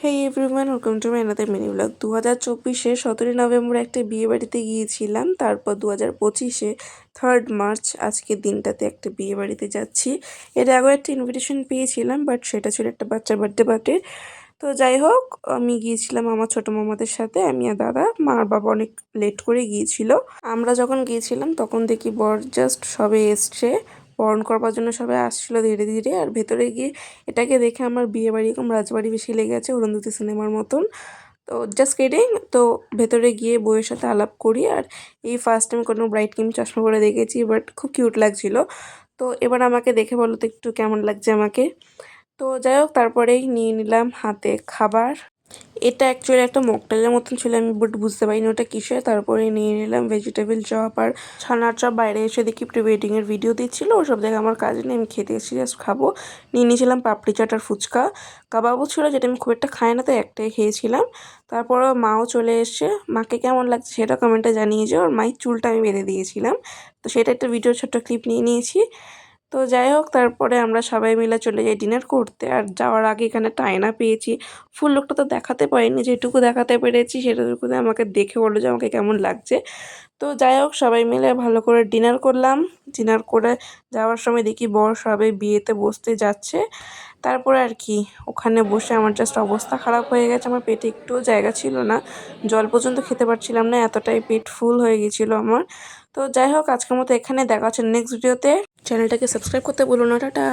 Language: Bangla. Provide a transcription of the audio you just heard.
Hey everyone, welcome to my another mini blog. 2024-এ 17 নভেম্বর একটা বিয়ে বাড়িতে গিয়েছিলাম। তারপর 2025-এ 3rd মার্চ আজকের দিনটাতে একটা বিয়ে বাড়িতে যাচ্ছি। এর আগে একটা ইনভিটেশন পেয়েছিলাম, বাট সেটা ছিল একটা বাচ্চার বার্থডে পার্টি। তো যাই হোক, আমি গিয়েছিলাম আমার ছোটো মামাদের সাথে, আমি আর দাদা। মা আর বাবা অনেক লেট করে গিয়েছিল। আমরা যখন গিয়েছিলাম তখন দেখি বর জাস্ট সবে এসছে, বরণ করবার জন্য সবাই আসছিল ধীরে ধীরে। আর ভেতরে গিয়ে এটাকে দেখে আমার বিয়ে বাড়ি কম রাজবাড়ি বেশি লেগে আছে, অরুন্ধতী সিনেমার মতন। তো জাস্ট কিডিং। তো ভেতরে গিয়ে বউয়ের সাথে আলাপ করি। আর এই ফার্স্ট টাইম কোনো ব্রাইড কিম চশমা করে দেখেছি, বাট খুব কিউট লাগছিল। তো এবার আমাকে দেখে বলো তো একটু কেমন লাগছে আমাকে। তো যাই হোক, তারপরেই নিয়ে নিলাম হাতে খাবার। এটা অ্যাকচুয়ালি একটা মকটেলের মতন ছিল, আমি বাট বুঝতে পারিনি ওটা কিসের। তারপরে নিয়ে নিলাম ভেজিটেবল চপ আর ছানার চপ। বাইরে এসে দেখি প্রি ওয়েডিংয়ের ভিডিও দিচ্ছিল, ওসব দেখে আমার কাজ নেই, আমি খেতে এসেছি জাস্ট খাবো। নিয়ে নিয়েছিলাম পাপড়ি চাট আর ফুচকা। কাবাবও ছিল, যেটা আমি খুব একটা খাই না, তাই একটাই খেয়েছিলাম। তারপরে মাও চলে এসছে। মাকে কেমন লাগছে সেটা কমেন্টে জানিয়েছে। ওর মায়ের চুলটা আমি বেঁধে দিয়েছিলাম, তো সেটা একটা ভিডিও ছোট্ট ক্লিপ নিয়ে নিয়েছি। তো যাই হোক, তারপরে আমরা সবাই মিলে চলে যাই ডিনার করতে। আর যাওয়ার আগে এখানে একটা আয়না পেয়েছি। ফুল লোকটা তো দেখাতে পারিনি, যেটুকু দেখাতে পেরেছি সেটুকুতে আমাকে দেখে বললো যে আমাকে কেমন লাগছে। তো যাই হোক, সবাই মিলে ভালো করে ডিনার করলাম। ডিনার করে যাওয়ার সময় দেখি বর সবাই বিয়েতে বসতে যাচ্ছে। তারপরে আর কি, ওখানে বসে আমার জাস্ট অবস্থা খারাপ হয়ে গেছে। আমার পেটে একটুও জায়গা ছিল না, জল পর্যন্ত খেতে পারছিলাম না, এতটাই পেট ফুল হয়ে গেছিলো আমার। তো যাই হোক, আজকের মতো এখানে দেখা হচ্ছে নেক্সট ভিডিওতে। চ্যানেলটাকে সাবস্ক্রাইব করতে বলো না। টাটা।